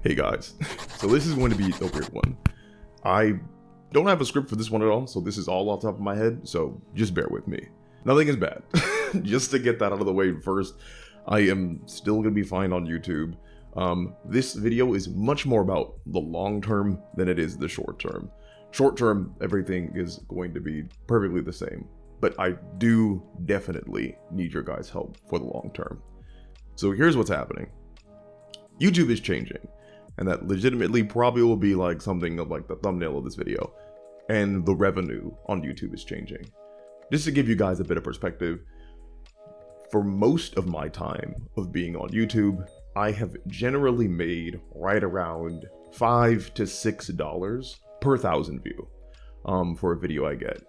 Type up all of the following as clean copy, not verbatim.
Hey guys, so this is going to be a weird one. I don't have a script for this one at all, so this is all off the top of my head, so just bear with me. Nothing is bad. Just to get that out of the way first, I am still going to be fine on YouTube. This video is much more about the long term than it is the short term. Short term, everything is going to be perfectly the same, but I do definitely need your guys' help for the long term. So here's what's happening. YouTube is changing. And that legitimately probably will be like something of like the thumbnail of this video. And the revenue on YouTube is changing. Just to give you guys a bit of perspective, for most of my time of being on YouTube, I have generally made right around $5 to $6 per 1,000 view for a video I get.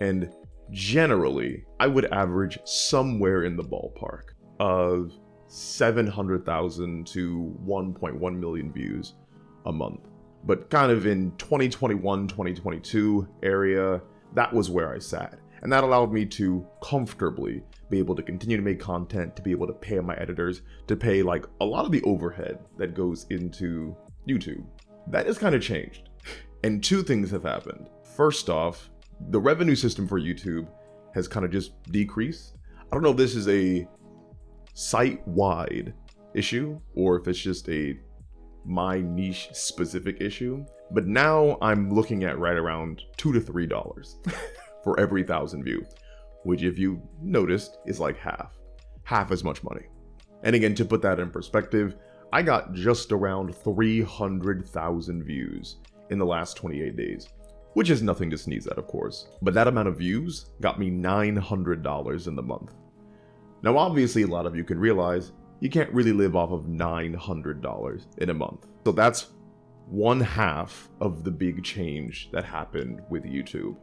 And generally, I would average somewhere in the ballpark of 700,000 to 1.1 million views a month. But kind of in 2021, 2022 area, that was where I sat. And that allowed me to comfortably be able to continue to make content, to be able to pay my editors, to pay like a lot of the overhead that goes into YouTube. That has kind of changed. And two things have happened. First off, the revenue system for YouTube has kind of just decreased. I don't know if this is a site-wide issue or if it's just a my niche specific issue, but now I'm looking at right around $2 to $3 for every 1,000 view, which if you noticed is like half as much money. And again, to put that in perspective, I got just around 300,000 views in the last 28 days, which is nothing to sneeze at, of course, but that amount of views got me $900 in the month. Now, obviously, a lot of you can realize you can't really live off of $900 in a month. So that's one half of the big change that happened with YouTube.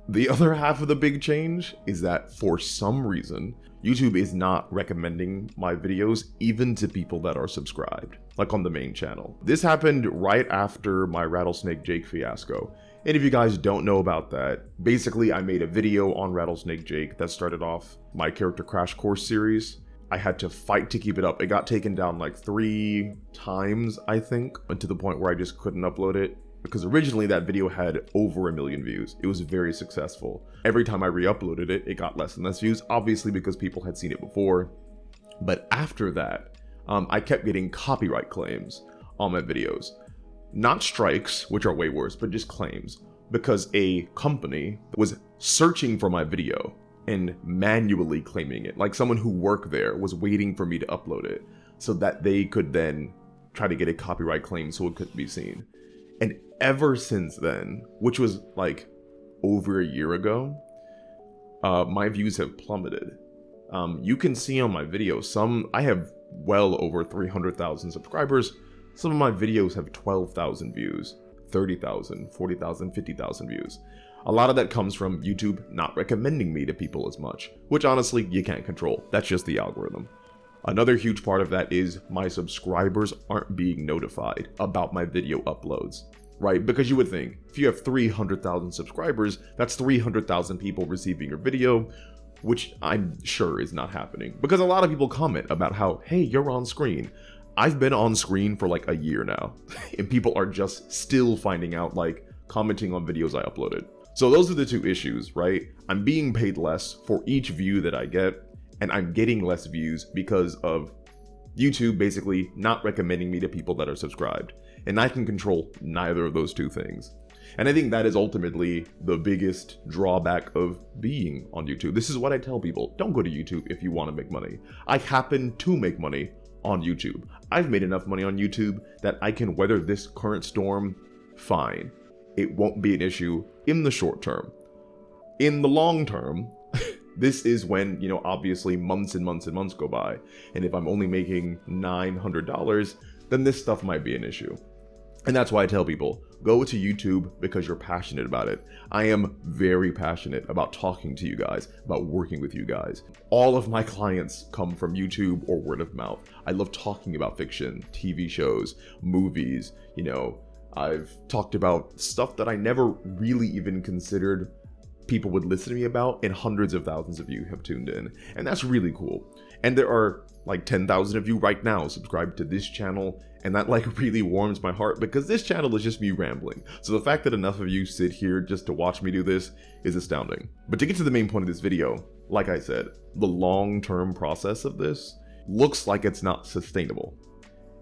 The other half of the big change is that for some reason, YouTube is not recommending my videos even to people that are subscribed, like on the main channel. This happened right after my Rattlesnake Jake fiasco. And if you guys don't know about that, basically I made a video on Rattlesnake Jake that started off my character crash course series. I had to fight to keep it up. It got taken down like 3 times, I think, to the point where I just couldn't upload it. Because originally that video had over 1 million views. It was very successful. Every time I re-uploaded it, it got less and less views, obviously because people had seen it before. But after that, I kept getting copyright claims on my videos. Not strikes, which are way worse, but just claims, because a company was searching for my video and manually claiming it. Like someone who worked there was waiting for me to upload it so that they could then try to get a copyright claim so it couldn't be seen. And ever since then, which was like over a year ago, my views have plummeted. You can see on my videos, I have well over 300,000 subscribers. Some of my videos have 12,000 views, 30,000, 40,000, 50,000 views. A lot of that comes from YouTube not recommending me to people as much, which honestly you can't control. That's just the algorithm. Another huge part of that is my subscribers aren't being notified about my video uploads, right? Because you would think if you have 300,000 subscribers, that's 300,000 people receiving your video, which I'm sure is not happening because a lot of people comment about how, hey, you're on screen. I've been on screen for like a year now and people are just still finding out, like commenting on videos I uploaded. So those are the two issues, right? I'm being paid less for each view that I get and I'm getting less views because of YouTube basically not recommending me to people that are subscribed. And I can control neither of those two things. And I think that is ultimately the biggest drawback of being on YouTube. This is what I tell people. Don't go to YouTube if you want to make money. I happen to make money on YouTube. I've made enough money on YouTube that I can weather this current storm fine. It won't be an issue in the short term. In the long term, this is when, you know, obviously months and months and months go by. And if I'm only making $900, then this stuff might be an issue. And that's why I tell people, go to YouTube because you're passionate about it. I am very passionate about talking to you guys, about working with you guys. All of my clients come from YouTube or word of mouth. I love talking about fiction, TV shows, movies. You know, I've talked about stuff that I never really even considered people would listen to me about, and hundreds of thousands of you have tuned in. And that's really cool. And there are like 10,000 of you right now subscribed to this channel, and that like really warms my heart because this channel is just me rambling. So the fact that enough of you sit here just to watch me do this is astounding. But to get to the main point of this video, like I said, the long-term process of this looks like it's not sustainable.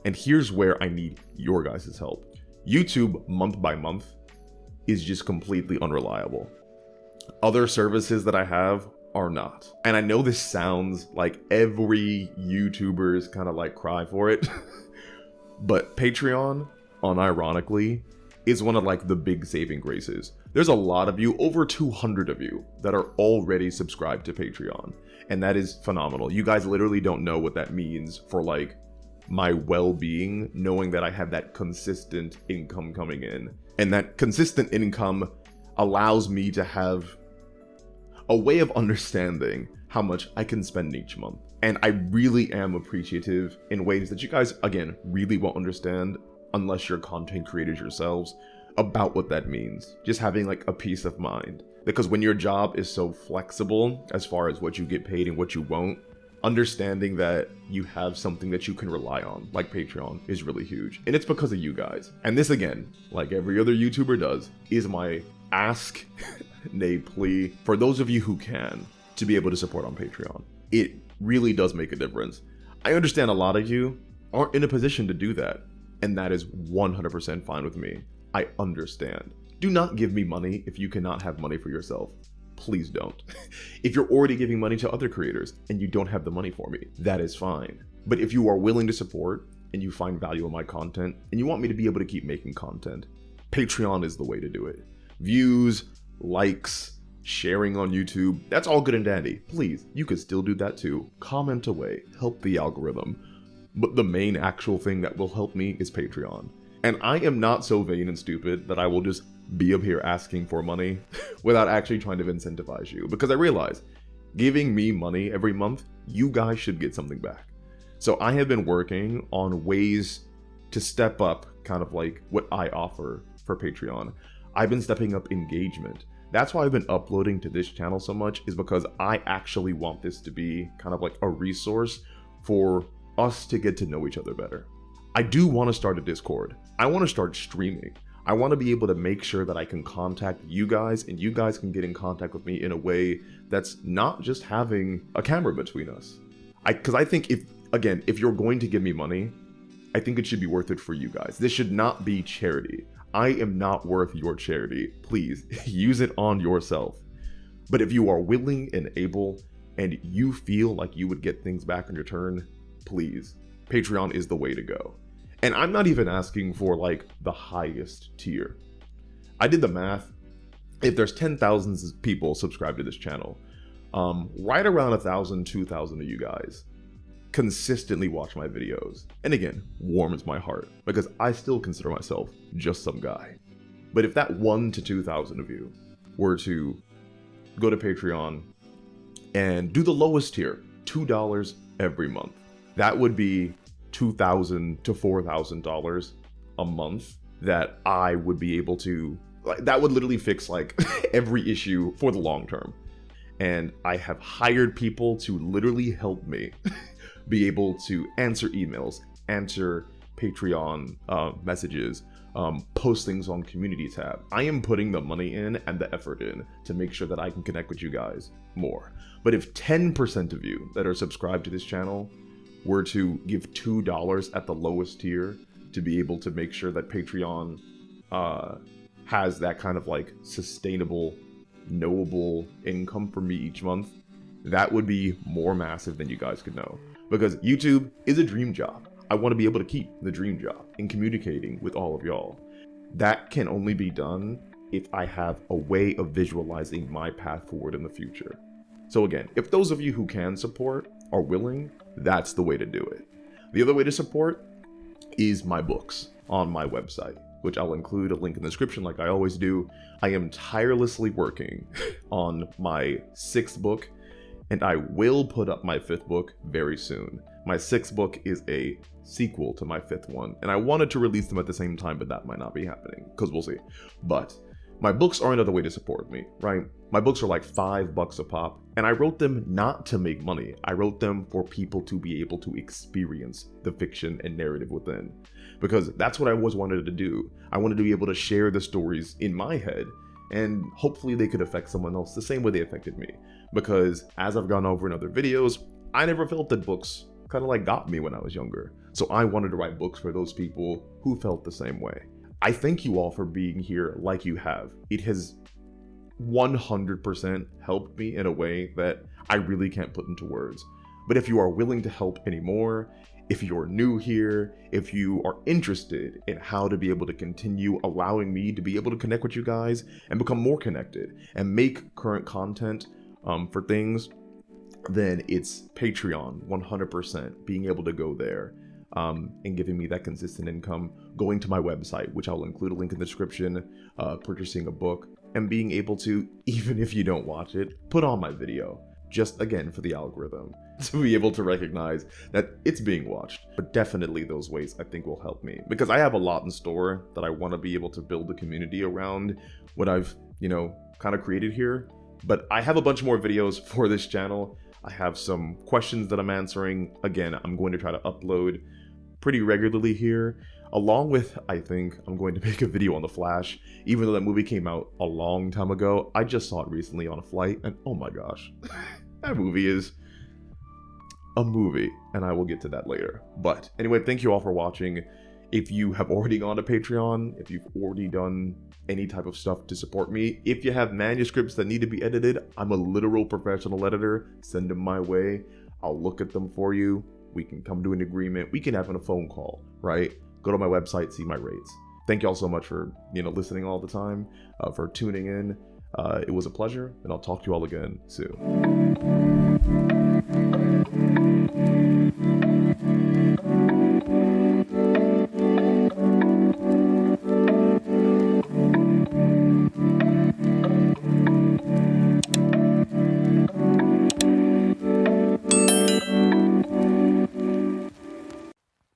And here's where I need your guys' help. YouTube, month by month, is just completely unreliable. Other services that I have are not. And I know this sounds like every YouTuber's kind of like cry for it, but Patreon, unironically, is one of like the big saving graces. There's a lot of you, over 200 of you, that are already subscribed to Patreon. And that is phenomenal. You guys literally don't know what that means for like my well-being, knowing that I have that consistent income coming in. And that consistent income allows me to have a way of understanding how much I can spend each month. And I really am appreciative in ways that you guys, again, really won't understand unless you're content creators yourselves about what that means. Just having like a peace of mind. Because when your job is so flexible as far as what you get paid and what you won't, understanding that you have something that you can rely on, like Patreon, is really huge. And it's because of you guys. And this, again, like every other YouTuber does, is my ask, nay plea, for those of you who can, to be able to support on Patreon. It really does make a difference. I understand a lot of you aren't in a position to do that, and that is 100% fine with me. I understand. Do not give me money if you cannot have money for yourself. Please don't. If you're already giving money to other creators and you don't have the money for me, that is fine. But if you are willing to support and you find value in my content and you want me to be able to keep making content, Patreon is the way to do it. Views, likes, sharing on YouTube, that's all good and dandy. Please, you could still do that too. Comment away, help the algorithm. But the main actual thing that will help me is Patreon. And I am not so vain and stupid that I will just be up here asking for money without actually trying to incentivize you. Because I realize giving me money every month, you guys should get something back. So I have been working on ways to step up kind of like what I offer for Patreon. I've been stepping up engagement. That's why I've been uploading to this channel so much, is because I actually want this to be kind of like a resource for us to get to know each other better. I do want to start a Discord. I want to start streaming. I want to be able to make sure that I can contact you guys and you guys can get in contact with me in a way that's not just having a camera between us. Because I think if you're going to give me money, I think it should be worth it for you guys. This should not be charity. I am not worth your charity. Please use it on yourself. But if you are willing and able and you feel like you would get things back in return, please, Patreon is the way to go. And I'm not even asking for like the highest tier. I did the math. If there's 10,000 people subscribed to this channel, right around 1,000, 2,000 of you guys consistently watch my videos. And again, warms my heart because I still consider myself just some guy. But if that 1,000 to 2,000 of you were to go to Patreon and do the lowest tier, $2 every month, that would be $2,000 to $4,000 a month that I would be able to, like, that would literally fix like every issue for the long term. And I have hired people to literally help me be able to answer emails, answer Patreon messages, post things on community tab. I am putting the money in and the effort in to make sure that I can connect with you guys more. But if 10% of you that are subscribed to this channel were to give $2 at the lowest tier to be able to make sure that Patreon has that kind of like sustainable, knowable income for me each month, that would be more massive than you guys could know. Because YouTube is a dream job. I want to be able to keep the dream job in communicating with all of y'all. That can only be done if I have a way of visualizing my path forward in the future. So again, if those of you who can support are willing, that's the way to do it. The other way to support is my books on my website, which I'll include a link in the description like I always do. I am tirelessly working on my 6th book, and I will put up my 5th book very soon. My 6th book is a sequel to my 5th one, and I wanted to release them at the same time, but that might not be happening, because we'll see. But My books are another way to support me, right? My books are like $5 a pop, and I wrote them not to make money. I wrote them for people to be able to experience the fiction and narrative within, because that's what I always wanted to do. I wanted to be able to share the stories in my head, and hopefully they could affect someone else the same way they affected me. Because as I've gone over in other videos, I never felt that books kind of like got me when I was younger. So I wanted to write books for those people who felt the same way. I thank you all for being here like you have. It has 100% helped me in a way that I really can't put into words. But if you are willing to help anymore, if you're new here, if you are interested in how to be able to continue allowing me to be able to connect with you guys and become more connected and make current content for things, then it's Patreon 100%, being able to go there and giving me that consistent income, going to my website, which I'll include a link in the description, purchasing a book, and being able to, even if you don't watch it, put on my video, just again for the algorithm, to be able to recognize that it's being watched. But definitely those ways I think will help me, because I have a lot in store that I want to be able to build a community around what I've, kind of created here. But I have a bunch more videos for this channel. I have some questions that I'm answering. Again, I'm going to try to upload pretty regularly here, along with, I think, I'm going to make a video on The Flash, even though that movie came out a long time ago. I just saw it recently on a flight, and oh my gosh, that movie is a movie, and I will get to that later. But anyway, thank you all for watching. If you have already gone to Patreon, if you've already done any type of stuff to support me, if you have manuscripts that need to be edited, I'm a literal professional editor. Send them my way. I'll look at them for you. We can come to an agreement. We can have a phone call, right? Go to my website, see my rates. Thank you all so much for, listening all the time, for tuning in. It was a pleasure, and I'll talk to you all again soon.